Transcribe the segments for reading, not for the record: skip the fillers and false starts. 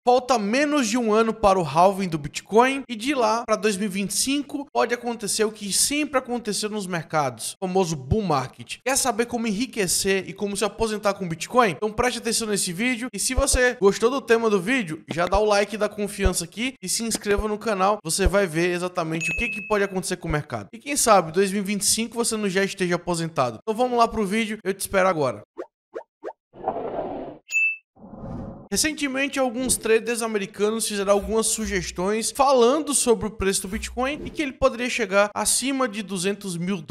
falta menos de um ano para o halving do Bitcoin e de lá para 2025 pode acontecer o que sempre aconteceu nos mercados, o famoso bull market. Quer saber como enriquecer e como se aposentar com Bitcoin? Então preste atenção nesse vídeo e se você gostou do tema do vídeo, já dá o like da confiança aqui e se inscreva no canal, você vai ver exatamente o que pode acontecer com o mercado. E quem sabe 2025 você não já esteja aposentado. Então vamos lá pro vídeo, eu te espero agora. Recentemente, alguns traders americanos fizeram algumas sugestões falando sobre o preço do Bitcoin e que ele poderia chegar acima de $200 mil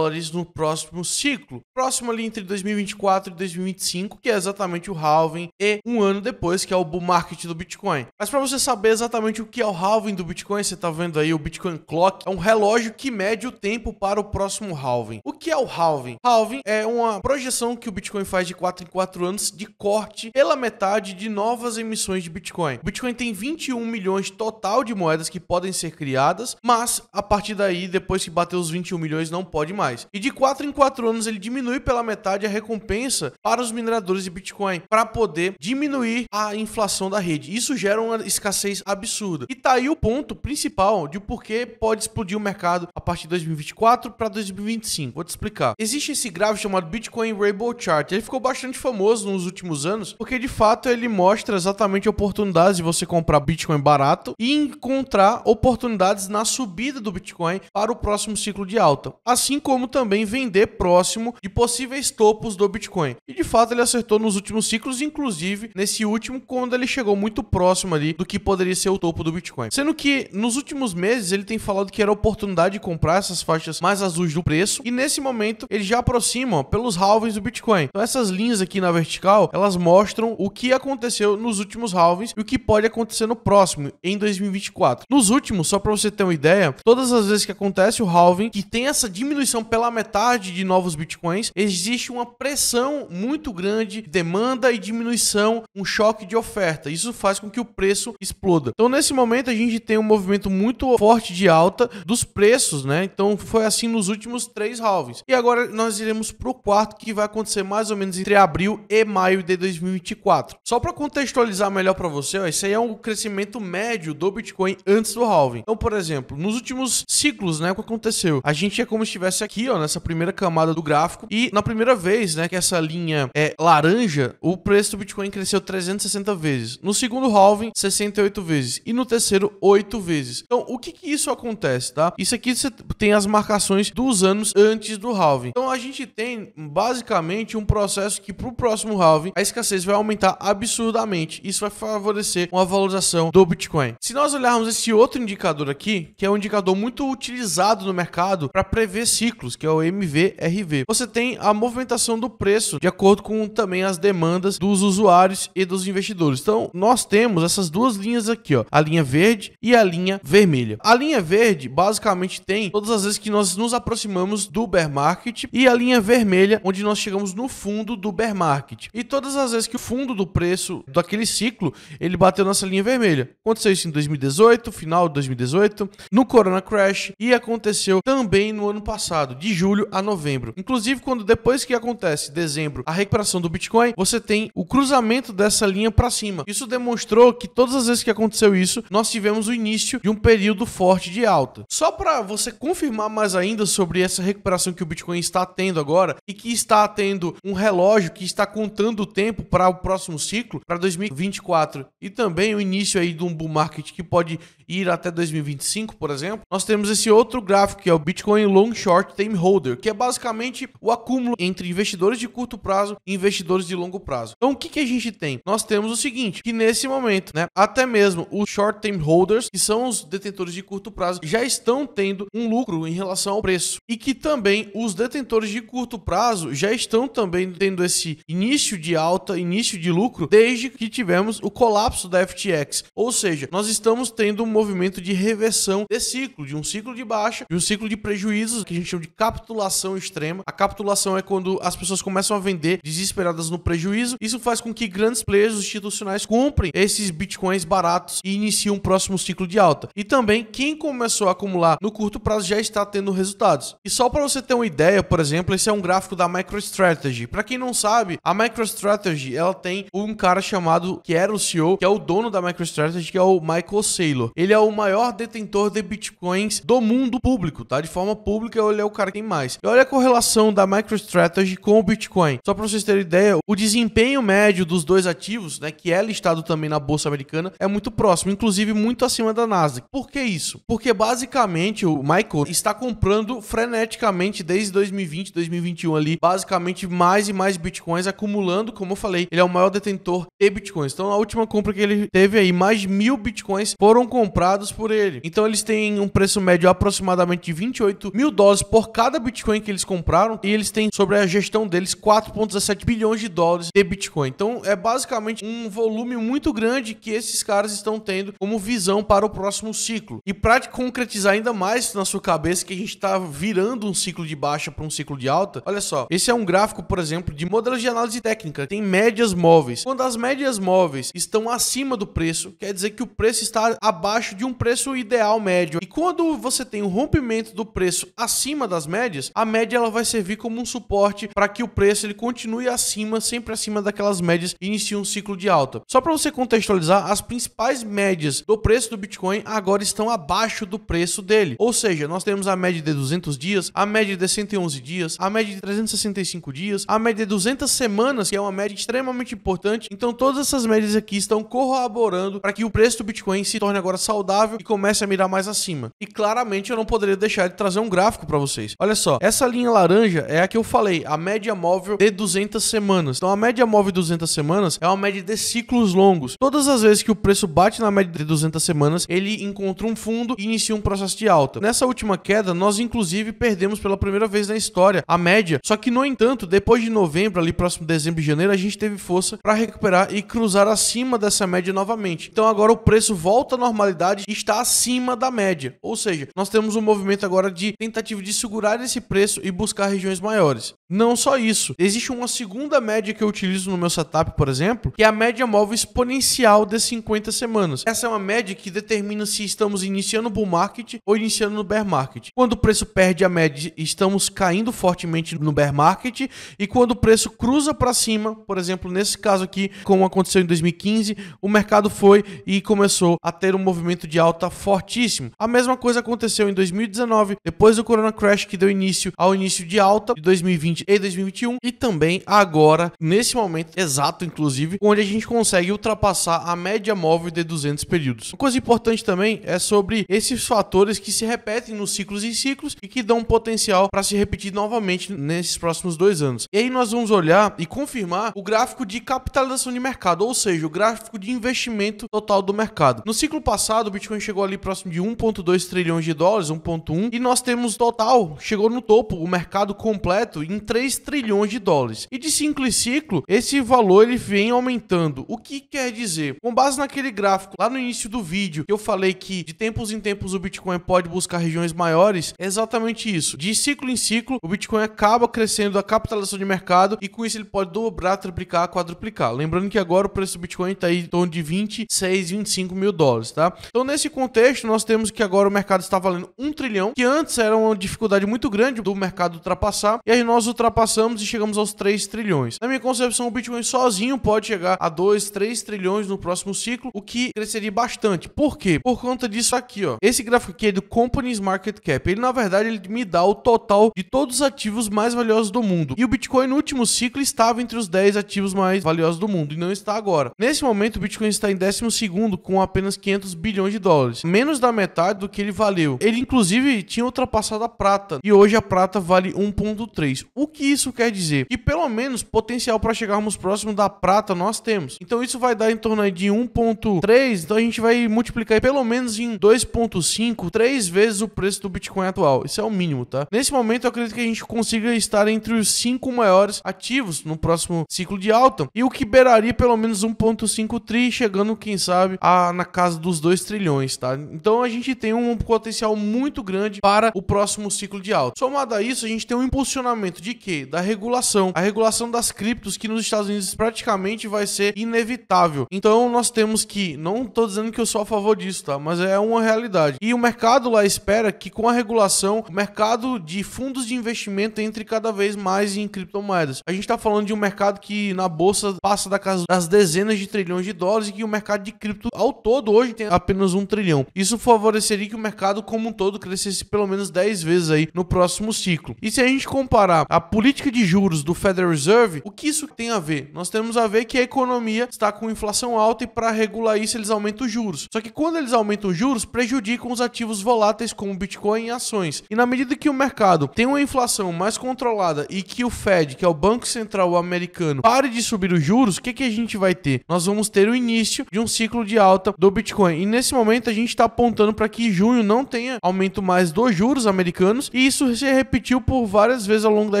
no próximo ciclo, próximo ali entre 2024 e 2025, que é exatamente o halving, e um ano depois, que é o bull market do Bitcoin. Mas para você saber exatamente o que é o halving do Bitcoin, você tá vendo aí o Bitcoin Clock, é um relógio que mede o tempo para o próximo halving. O que é o halving? Halving é uma projeção que o Bitcoin faz de 4 em 4 anos de corte pela metade de novas emissões de Bitcoin. O Bitcoin tem 21 milhões total de moedas que podem ser criadas, mas a partir daí, depois que bater os 21 milhões, não pode mais. E de 4 em 4 anos ele diminui pela metade a recompensa para os mineradores de Bitcoin, para poder diminuir a inflação da rede. Isso gera uma escassez absurda. E tá aí o ponto principal de por que pode explodir o mercado a partir de 2024 para 2025. Vou te explicar. Existe esse gráfico chamado Bitcoin Rainbow Chart. Ele ficou bastante famoso nos últimos anos, porque de fato ele mostra exatamente oportunidades de você comprar Bitcoin barato e encontrar oportunidades na subida do Bitcoin para o próximo ciclo de alta, assim como também vender próximo de possíveis topos do Bitcoin. E de fato ele acertou nos últimos ciclos, inclusive nesse último, quando ele chegou muito próximo ali do que poderia ser o topo do Bitcoin. Sendo que nos últimos meses ele tem falado que era oportunidade de comprar essas faixas mais azuis do preço, e nesse momento ele já aproxima pelos halvings do Bitcoin. Então essas linhas aqui na vertical, elas mostram o que aconteceu nos últimos halvings e o que pode acontecer no próximo, em 2024. Nos últimos, só para você ter uma ideia, todas as vezes que acontece o halving, que tem essa diminuição pela metade de novos bitcoins, existe uma pressão muito grande, demanda e diminuição, um choque de oferta. Isso faz com que o preço exploda. Então, nesse momento, a gente tem um movimento muito forte de alta dos preços, né? Então, foi assim nos últimos 3 halvings. E agora nós iremos para o quarto, que vai acontecer mais ou menos entre abril e maio de 2024. Só para contextualizar melhor para você, ó, esse aí é um crescimento médio do Bitcoin antes do halving. Então, por exemplo, nos últimos ciclos, né, o que aconteceu? A gente é como se estivesse aqui, ó, nessa primeira camada do gráfico, e na primeira vez, né, que essa linha é laranja, o preço do Bitcoin cresceu 360 vezes. No segundo halving, 68 vezes. E no terceiro, 8 vezes. Então, o que isso acontece, tá? Isso aqui você tem as marcações dos anos antes do halving. Então, a gente tem basicamente um processo que pro próximo halving, a escassez vai aumentar absurdamente. Isso vai favorecer uma valorização do Bitcoin. Se nós olharmos esse outro indicador aqui, que é um indicador muito utilizado no mercado para prever ciclos, que é o MVRV, você tem a movimentação do preço de acordo com também as demandas dos usuários e dos investidores. Então, nós temos essas duas linhas aqui, ó, a linha verde e a linha vermelha. A linha verde basicamente tem todas as vezes que nós nos aproximamos do bear market, e a linha vermelha onde nós chegamos no fundo do bear market. E todas as vezes que o fundo do preço daquele ciclo, ele bateu nessa linha vermelha. Aconteceu isso em 2018, final de 2018, no Corona Crash, e aconteceu também no ano passado, de julho a novembro. Inclusive, quando depois que acontece dezembro, a recuperação do Bitcoin, você tem o cruzamento dessa linha para cima. Isso demonstrou que todas as vezes que aconteceu isso, nós tivemos o início de um período forte de alta. Só para você confirmar mais ainda sobre essa recuperação que o Bitcoin está tendo agora, e que está tendo um relógio que está contando o tempo para o próximo ciclo, para 2024, e também o início aí de um bull market que pode ir até 2025, por exemplo, nós temos esse outro gráfico que é o Bitcoin Long Short Time Holder, que é basicamente o acúmulo entre investidores de curto prazo e investidores de longo prazo. Então, o que a gente tem? Nós temos o seguinte, que nesse momento, né, até mesmo os Short Time Holders, que são os detentores de curto prazo, já estão tendo um lucro em relação ao preço, e que também os detentores de curto prazo já estão também tendo esse início de alta, início de lucro, desde que tivemos o colapso da FTX. Ou seja, nós estamos tendo um movimento de reversão de ciclo, de um ciclo de baixa, de um ciclo de prejuízos, que a gente chama de capitulação extrema. A capitulação é quando as pessoas começam a vender desesperadas no prejuízo. Isso faz com que grandes players institucionais comprem esses bitcoins baratos e iniciem um próximo ciclo de alta. E também, quem começou a acumular no curto prazo já está tendo resultados. E só para você ter uma ideia, por exemplo, esse é um gráfico da MicroStrategy. Para quem não sabe, a MicroStrategy, ela tem um cara chamado chamado, que era o CEO, que é o dono da MicroStrategy, que é o Michael Saylor. Ele é o maior detentor de bitcoins do mundo público, tá? De forma pública, ele é o cara que tem mais. E olha a correlação da MicroStrategy com o Bitcoin. Só para vocês terem ideia, o desempenho médio dos dois ativos, né, que é listado também na bolsa americana, é muito próximo, inclusive muito acima da Nasdaq. Por que isso? Porque basicamente o Michael está comprando freneticamente desde 2020, 2021 ali, basicamente mais e mais bitcoins acumulando, como eu falei, ele é o maior detentor de bitcoins. Então a última compra que ele teve aí, mais de 1.000 bitcoins foram comprados por ele. Então eles têm um preço médio aproximadamente de $28.000 por cada bitcoin que eles compraram, e eles têm sobre a gestão deles 4,17 bilhões de dólares de bitcoin. Então é basicamente um volume muito grande que esses caras estão tendo como visão para o próximo ciclo. E para concretizar ainda mais na sua cabeça que a gente está virando um ciclo de baixa para um ciclo de alta, olha só, esse é um gráfico, por exemplo, de modelos de análise técnica, tem médias móveis. Quando as médias móveis estão acima do preço, quer dizer que o preço está abaixo de um preço ideal médio. E quando você tem um rompimento do preço acima das médias, a média ela vai servir como um suporte para que o preço ele continue acima, sempre acima daquelas médias e inicie um ciclo de alta. Só para você contextualizar, as principais médias do preço do Bitcoin agora estão abaixo do preço dele. Ou seja, nós temos a média de 200 dias, a média de 111 dias, a média de 365 dias, a média de 200 semanas, que é uma média extremamente importante. Então todas essas médias aqui estão corroborando para que o preço do Bitcoin se torne agora saudável e comece a mirar mais acima. E claramente eu não poderia deixar de trazer um gráfico para vocês. Olha só, essa linha laranja é a que eu falei, a média móvel de 200 semanas. Então a média móvel de 200 semanas é uma média de ciclos longos. Todas as vezes que o preço bate na média de 200 semanas, ele encontra um fundo e inicia um processo de alta. Nessa última queda, nós inclusive perdemos pela primeira vez na história a média. Só que, no entanto, depois de novembro, ali próximo de dezembro e janeiro, a gente teve força para recuperar e cruzar acima dessa média novamente. Então agora o preço volta à normalidade e está acima da média. Ou seja, nós temos um movimento agora de tentativa de segurar esse preço e buscar regiões maiores. Não só isso, existe uma segunda média que eu utilizo no meu setup, por exemplo, que é a média móvel exponencial de 50 semanas. Essa é uma média que determina se estamos iniciando o bull market ou iniciando no bear market. Quando o preço perde a média, estamos caindo fortemente no bear market, e quando o preço cruza para cima, por exemplo, nesse caso aqui, como aconteceu em 2015, o mercado foi e começou a ter um movimento de alta fortíssimo. A mesma coisa aconteceu em 2019, depois do Corona Crash, que deu início ao início de alta de 2020 e 2021, e também agora, nesse momento exato, inclusive, onde a gente consegue ultrapassar a média móvel de 200 períodos. Uma coisa importante também é sobre esses fatores que se repetem nos ciclos e ciclos e que dão potencial para se repetir novamente nesses próximos 2 anos. E aí nós vamos olhar e confirmar o gráfico de capitalização de mercado, ou seja, o gráfico de investimento total do mercado. No ciclo passado, o Bitcoin chegou ali próximo de 1,2 trilhões de dólares, 1,1, e nós temos total, chegou no topo, o mercado completo em 3 trilhões de dólares. E de ciclo em ciclo, esse valor ele vem aumentando. O que quer dizer? Com base naquele gráfico lá no início do vídeo, que eu falei que de tempos em tempos o Bitcoin pode buscar regiões maiores, é exatamente isso. De ciclo em ciclo, o Bitcoin acaba crescendo a capitalização de mercado e com isso ele pode dobrar, triplicar, quadruplicar. Lembrando que agora o preço do Bitcoin está aí em torno de 26, 25 mil dólares, tá? Então nesse contexto, nós temos que agora o mercado está valendo 1 trilhão, que antes era uma dificuldade muito grande do mercado ultrapassar, e aí nós ultrapassamos e chegamos aos 3 trilhões. Na minha concepção, o Bitcoin sozinho pode chegar a 2, 3 trilhões no próximo ciclo, o que cresceria bastante. Por quê? Por conta disso aqui, ó. Esse gráfico aqui é do Company's Market Cap. Ele, na verdade, ele me dá o total de todos os ativos mais valiosos do mundo. E o Bitcoin, no último ciclo, estava entre os 10 ativos mais valiosos do mundo, e não está agora. Nesse momento, o Bitcoin está em 12º com apenas 500 bilhões de dólares. Menos da metade do que ele valeu. Ele, inclusive, tinha ultrapassado a prata. E hoje a prata vale 1,3. O que isso quer dizer? Que pelo menos potencial para chegarmos próximo da prata nós temos. Então isso vai dar em torno de 1,3. Então a gente vai multiplicar pelo menos em 2,5, 3 vezes o preço do Bitcoin atual. Isso é o mínimo, tá? Nesse momento eu acredito que a gente consiga estar entre os 5 maiores ativos no próximo ciclo de alta. E o que beiraria pelo menos 1,5 tri, chegando, quem sabe, na casa dos 2 trilhões, tá? Então a gente tem um potencial muito grande para o próximo ciclo de alta. Somado a isso, a gente tem um impulsionamento de quê? Da regulação. A regulação das criptos, que nos Estados Unidos praticamente vai ser inevitável. Então nós temos que, não tô dizendo que eu sou a favor disso, tá? Mas é uma realidade. E o mercado lá espera que com a regulação, o mercado de fundos de investimento entre cada vez mais em criptomoedas. A gente tá falando de um mercado que na bolsa passa da casa das dezenas de trilhões de dólares e que o mercado de cripto ao todo hoje tem apenas 1 trilhão. Isso favoreceria que o mercado como um todo crescesse pelo menos 10 vezes aí no próximo ciclo. E se a gente comparar a política de juros do Federal Reserve, o que isso tem a ver? Nós temos a ver que a economia está com inflação alta e para regular isso eles aumentam os juros. Só que quando eles aumentam os juros, prejudicam os ativos voláteis como Bitcoin e ações. E na medida que o mercado tem uma inflação mais controlada e que o Fed, que é o Banco Central americano, pare de subir os juros, o que a gente vai ter? Nós vamos ter o início de um ciclo de alta do Bitcoin. E nesse momento a gente está apontando para que em junho não tenha aumento mais dos juros americanos, e isso se repetiu por várias vezes ao longo da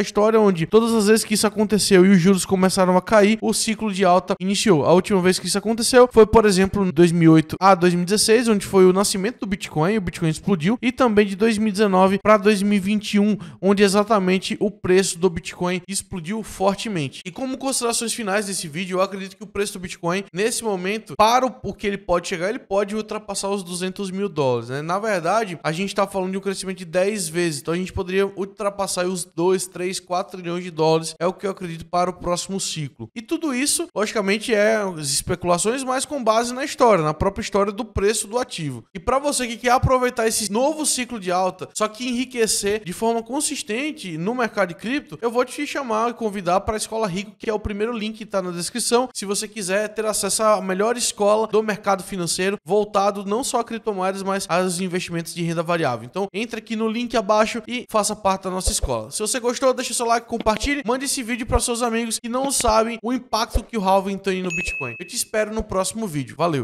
história, onde todas as vezes que isso aconteceu e os juros começaram a cair, o ciclo de alta iniciou. A última vez que isso aconteceu foi, por exemplo, em 2008 a 2016, onde foi o nascimento do Bitcoin, o Bitcoin explodiu, e também de 2019 para 2021, onde exatamente o preço do Bitcoin explodiu fortemente. E como considerações finais desse vídeo, eu acredito que o preço do Bitcoin, nesse momento, para o que ele pode chegar, ele pode ultrapassar os 200 mil dólares, né? Na verdade, a gente está falando de um crescimento de 10 vezes, então a gente poderia ultrapassar os 2, 3, 4 trilhões de dólares, é o que eu acredito para o próximo ciclo. E tudo isso, logicamente, é as especulações, mas com base na história, na própria história do preço do ativo. E para você que quer aproveitar esse novo ciclo de alta, só que enriquecer de forma consistente no mercado de cripto, eu vou te chamar e convidar para a Escola Rico, que é o primeiro link que está na descrição, se você quiser ter acesso à melhor escola do mercado financeiro, voltado não só a criptomoedas, mas aos investimentos de renda variável. Então, entre aqui no link abaixo e faça parte da nossa escola. Se você gostou, deixa seu like, compartilhe, mande esse vídeo para seus amigos que não sabem o impacto que o halving tem no Bitcoin. Eu te espero no próximo vídeo. Valeu!